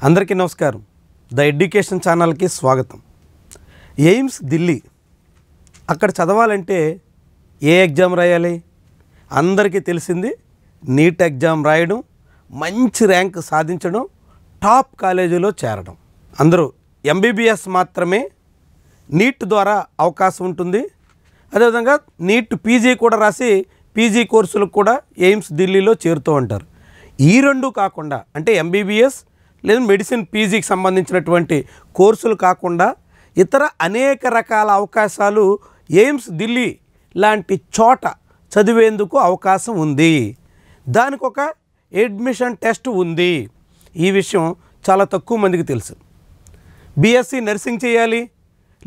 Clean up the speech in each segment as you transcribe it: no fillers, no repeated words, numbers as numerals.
అందరికీ నమస్కారం. The education ఛానల్కి స్వాగతం. ఎయిమ్స్ ఢిల్లీ అక్కడ చదవాలంటే ఏ ఎగ్జామ్ రాయాలి? అందరికీ తెలిసింది నీట్ ఎగ్జామ్ రాయడం, మంచి ర్యాంక్ సాధించడం, టాప్ కాలేజీలో చేరడం. అందరూ ఎంబీబీఎస్ మాత్రమే నీట్ ద్వారా అవకాశం ఉంటుంది. అదేవిధంగా నీట్ పీజీ కూడా రాసి పీజీ కోర్సులకు కూడా ఎయిమ్స్ ఢిల్లీలో చేరుతూ ఉంటారు. ఈ రెండు కాకుండా అంటే ఎంబీబీఎస్ లేదా మెడిసిన్ పీజీకి సంబంధించినటువంటి కోర్సులు కాకుండా ఇతర అనేక రకాల అవకాశాలు ఎయిమ్స్ ఢిల్లీ లాంటి చోట చదివేందుకు అవకాశం ఉంది. దానికి ఒక అడ్మిషన్ టెస్ట్ ఉంది. ఈ విషయం చాలా తక్కువ మందికి తెలుసు. బీఎస్సీ నర్సింగ్ చేయాలి,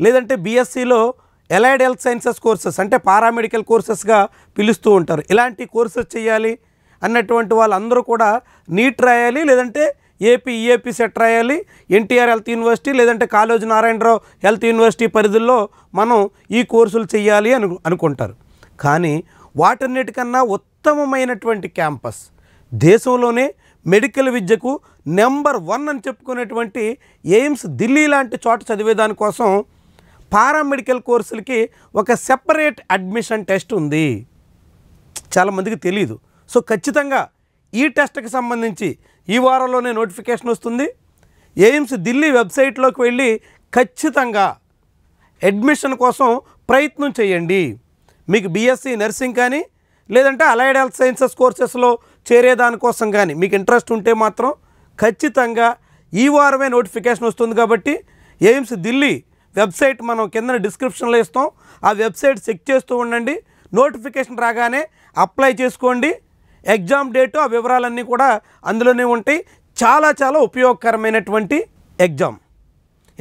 లేదంటే బీఎస్సీలో ఎలైడ్ హెల్త్ సైన్సెస్ కోర్సెస్ అంటే పారామెడికల్ కోర్సెస్గా పిలుస్తూ ఉంటారు. ఇలాంటి కోర్సెస్ చేయాలి అన్నటువంటి వాళ్ళందరూ కూడా నీట్ రాయాలి, లేదంటే ఈఏపీ సెట్ రాయాలి. ఎన్టీఆర్ హెల్త్ యూనివర్సిటీ లేదంటే కాళోజీ నారాయణరావు హెల్త్ యూనివర్సిటీ పరిధుల్లో మనం ఈ కోర్సులు చేయాలి అనుకుంటారు. కానీ వాటన్నిటికన్నా ఉత్తమమైనటువంటి క్యాంపస్, దేశంలోనే మెడికల్ విద్యకు నెంబర్ 1 అని చెప్పుకునేటువంటి ఎయిమ్స్ ఢిల్లీ లాంటి చోట చదివేదానికోసం పారామెడికల్ కోర్సులకి ఒక సెపరేట్ అడ్మిషన్ టెస్ట్ ఉంది. చాలామందికి తెలియదు. సో ఖచ్చితంగా ఈ టెస్ట్కి సంబంధించి ఈ వారంలోనే నోటిఫికేషన్ వస్తుంది. ఎయిమ్స్ ఢిల్లీ వెబ్సైట్లోకి వెళ్ళి ఖచ్చితంగా అడ్మిషన్ కోసం ప్రయత్నం చేయండి. మీకు బీఎస్సీ నర్సింగ్ కానీ లేదంటే అలైడ్ హెల్త్ సైన్సెస్ కోర్సెస్లో చేరేదానికోసం కానీ మీకు ఇంట్రెస్ట్ ఉంటే మాత్రం ఖచ్చితంగా ఈ వారమే నోటిఫికేషన్ వస్తుంది. కాబట్టి ఎయిమ్స్ ఢిల్లీ వెబ్సైట్ మనం కింద డిస్క్రిప్షన్లో ఇస్తాం. ఆ వెబ్సైట్ చెక్ చేస్తూ ఉండండి. నోటిఫికేషన్ రాగానే అప్లై చేసుకోండి. ఎగ్జామ్ డేటు ఆ వివరాలన్నీ కూడా అందులోనే ఉంటాయి. చాలా ఉపయోగకరమైనటువంటి ఎగ్జామ్.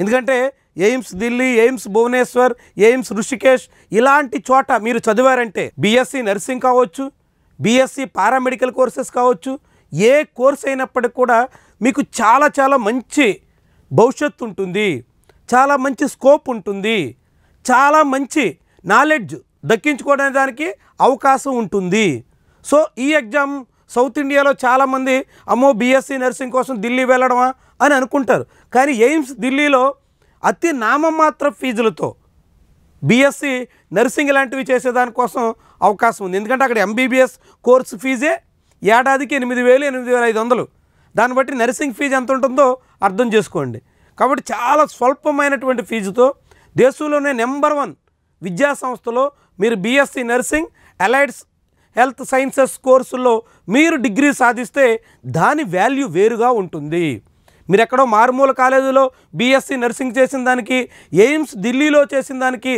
ఎందుకంటే AIIMS Delhi, AIIMS Bhubaneswar, AIIMS Rishikesh ఇలాంటి చోట మీరు చదివారంటే బీఎస్సీ నర్సింగ్ కావచ్చు, బీఎస్సీ పారామెడికల్ కోర్సెస్ కావచ్చు, ఏ కోర్స్ అయినప్పటికి కూడా మీకు చాలా మంచి భవిష్యత్తు ఉంటుంది, చాలా మంచి స్కోప్ ఉంటుంది, చాలా మంచి నాలెడ్జ్ దక్కించుకోవడానికి అవకాశం ఉంటుంది. సో ఈ ఎగ్జామ్ సౌత్ ఇండియాలో చాలామంది అమ్మో బీఎస్సీ నర్సింగ్ కోసం ఢిల్లీ వెళ్ళడమా అని అనుకుంటారు. కానీ ఎయిమ్స్ ఢిల్లీలో అతి నామమాత్ర ఫీజులతో బీఎస్సీ నర్సింగ్ లాంటివి చేసేదానికోసం అవకాశం ఉంది. ఎందుకంటే అక్కడ ఎంబీబీఎస్ కోర్సు ఫీజే ఏడాదికి 8,000, 8,500. దాన్ని బట్టి నర్సింగ్ ఫీజు ఎంత ఉంటుందో అర్థం చేసుకోండి. కాబట్టి చాలా స్వల్పమైనటువంటి ఫీజుతో దేశంలోనే నెంబర్ 1 విద్యా సంస్థలో మీరు BSc nursing, allied health sciences కోర్సుల్లో మీరు డిగ్రీ సాధిస్తే దాని వాల్యూ వేరుగా ఉంటుంది. మీరు ఎక్కడో మారుమూల కాలేజీలో బీఎస్సీ నర్సింగ్ చేసిన దానికి ఎయిమ్స్ ఢిల్లీలో చేసిన దానికి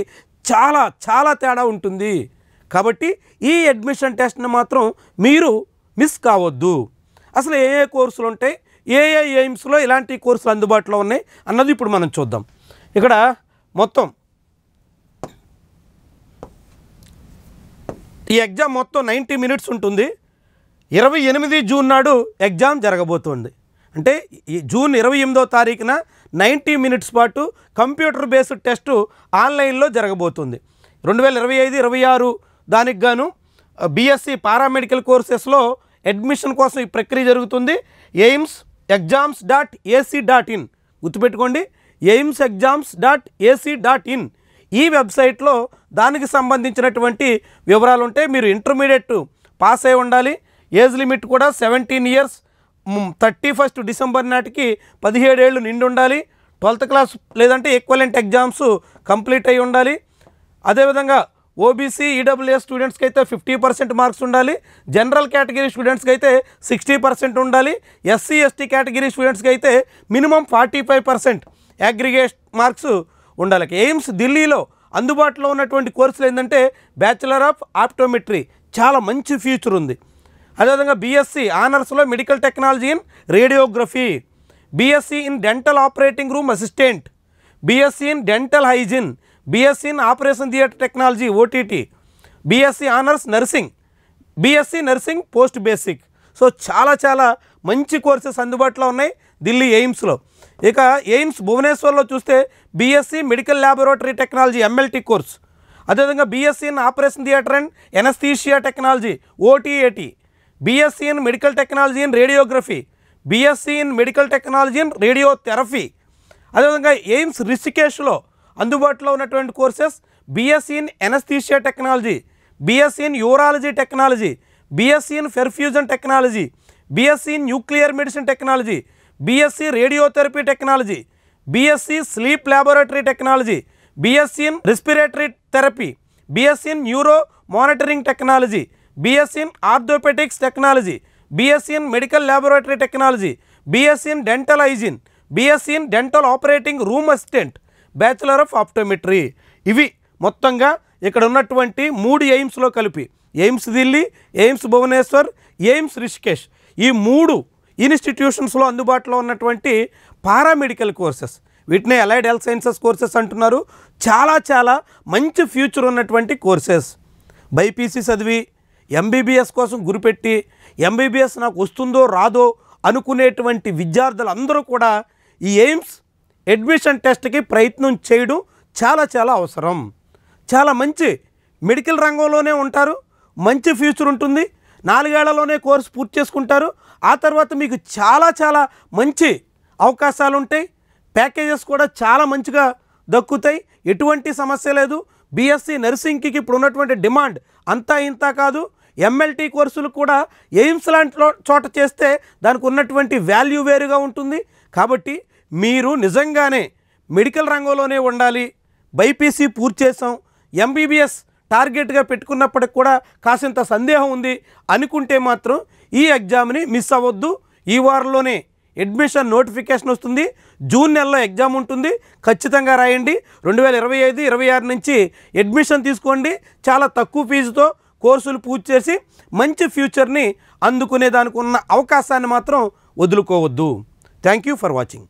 చాలా తేడా ఉంటుంది. కాబట్టి ఈ అడ్మిషన్ టెస్ట్ని మాత్రం మీరు మిస్ కావద్దు. అసలు ఏ కోర్సులు ఉంటాయి, ఏ ఎయిమ్స్లో ఇలాంటి కోర్సులు అందుబాటులో ఉన్నాయి అన్నది ఇప్పుడు మనం చూద్దాం. ఇక్కడ మొత్తం ఈ ఎగ్జామ్ మొత్తం 90 మినిట్స్ ఉంటుంది. 28 జూన్ నాడు ఎగ్జామ్ జరగబోతుంది. అంటే ఈ జూన్ 28వ తారీఖున 90 మినిట్స్ పాటు కంప్యూటర్ బేస్డ్ టెస్టు ఆన్లైన్లో జరగబోతుంది. 2025-26 దానికి గాను బీఎస్సీ పారామెడికల్ కోర్సెస్లో అడ్మిషన్ కోసం ఈ ప్రక్రియ జరుగుతుంది. eimsexams.ac.in గుర్తుపెట్టుకోండి, eimsexams.ac.in ఈ వెబ్సైట్లో దానికి సంబంధించినటువంటి వివరాలు ఉంటాయి. మీరు ఇంటర్మీడియట్ పాస్ అయి ఉండాలి. ఏజ్ లిమిట్ కూడా 17 ఇయర్స్, 31 డిసెంబర్ నాటికి 17 ఏళ్ళు నిండి ఉండాలి. 12th క్లాస్ లేదంటే ఈక్వలెంట్ ఎగ్జామ్స్ కంప్లీట్ అయి ఉండాలి. అదేవిధంగా ఓబీసీ, ఈడబ్ల్యూఎస్ స్టూడెంట్స్కి అయితే 50% మార్క్స్ ఉండాలి. జనరల్ కేటగిరీ స్టూడెంట్స్కి అయితే 60% ఉండాలి. ఎస్సీ ఎస్టీ కేటగిరీ స్టూడెంట్స్కి అయితే మినిమం 45% అగ్రిగేట్ మార్క్స్ ఉండాలి. ఎయిమ్స్ ఢిల్లీలో అందుబాటులో ఉన్నటువంటి కోర్సులు ఏంటంటే బ్యాచిలర్ ఆఫ్ ఆప్టోమెట్రీ, చాలా మంచి ఫ్యూచర్ ఉంది. అదేవిధంగా బీఎస్సీ ఆనర్స్లో medical technology in radiography, BSc in dental operating room assistant, BSc in dental hygiene, BSc in operation theatre technology OTT, BSc honours nursing, BSc nursing post basic. So చాలా మంచి courses అందుబాటులో ఉన్నాయి ఢిల్లీ ఎయిమ్స్లో. ఇక AIIMS భువనేశ్వర్లో చూస్తే BSc medical laboratory technology MLT course, అదేవిధంగా BSc in operation theatre and anaesthesia technology OTAT, BSc in medical technology in radiography, BSc in medical technology and radiotherapy. అదేవిధంగా AIIMS రిషికేష్లో అందుబాటులో ఉన్నటువంటి courses BSc in anaesthesia technology, BSc in urology technology, BSc in perfusion technology, BSc in nuclear medicine technology, BSc radiotherapy technology, BSc sleep laboratory technology, BSc in respiratory therapy, BSc in neuro monitoring technology, BSc in orthopaedics technology, BSc in medical laboratory technology, BSc in dental hygiene, BSc in dental operating room assistant, bachelor of optometry. ఇవి మొత్తంగా ఇక్కడ ఉన్నటువంటి 3 ఎయిమ్స్లో కలిపి AIIMS Delhi, AIIMS Bhubaneswar, AIIMS Rishikesh ఈ 3 ఇన్స్టిట్యూషన్స్లో అందుబాటులో ఉన్నటువంటి పారామెడికల్ కోర్సెస్. వీటిని అలైడ్ హెల్త్ సైన్సెస్ కోర్సెస్ అంటున్నారు. చాలా చాలా మంచి ఫ్యూచర్ ఉన్నటువంటి కోర్సెస్. బైపీసీ చదివి ఎంబీబీఎస్ కోసం గురిపెట్టి ఎంబీబీఎస్ నాకు వస్తుందో రాదో అనుకునేటువంటి విద్యార్థులందరూ కూడా ఈ ఎయిమ్స్ అడ్మిషన్ టెస్ట్కి ప్రయత్నం చేయడం చాలా చాలా అవసరం. చాలా మంచి మెడికల్ రంగంలోనే ఉంటారు, మంచి ఫ్యూచర్ ఉంటుంది. 4 ఏళ్లలోనే కోర్సు పూర్తి చేసుకుంటారు. ఆ తర్వాత మీకు చాలా చాలా మంచి అవకాశాలు ఉంటాయి. ప్యాకేజెస్ కూడా చాలా మంచిగా దక్కుతాయి. ఎటువంటి సమస్య లేదు. బీఎస్సీ నర్సింగ్కి ఇప్పుడు ఉన్నటువంటి డిమాండ్ అంతా ఇంత కాదు. ఎంఎల్టీ కోర్సులు కూడా ఎయిమ్స్ లాంటి చోట చేస్తే దానికి ఉన్నటువంటి వాల్యూ వేరుగా ఉంటుంది. కాబట్టి మీరు నిజంగానే మెడికల్ రంగంలోనే ఉండాలి, బైపీసీ పూర్తి చేసాం, ఎంబీబీఎస్ టార్గెట్గా పెట్టుకున్నప్పటికి కూడా కాసింత సందేహం ఉంది అనుకుంటే మాత్రం ఈ ఎగ్జామ్ని మిస్ అవ్వద్దు. ఈ వారంలోనే అడ్మిషన్ నోటిఫికేషన్ వస్తుంది. జూన్ నెలలో ఎగ్జామ్ ఉంటుంది. ఖచ్చితంగా రాయండి. 2025-26 నుంచి అడ్మిషన్ తీసుకోండి. చాలా తక్కువ ఫీజుతో కోర్సులు పూర్తి చేసి మంచి ఫ్యూచర్ని అందుకునే దానికి ఉన్న అవకాశాన్ని మాత్రం వదులుకోవద్దు. Thank you for watching.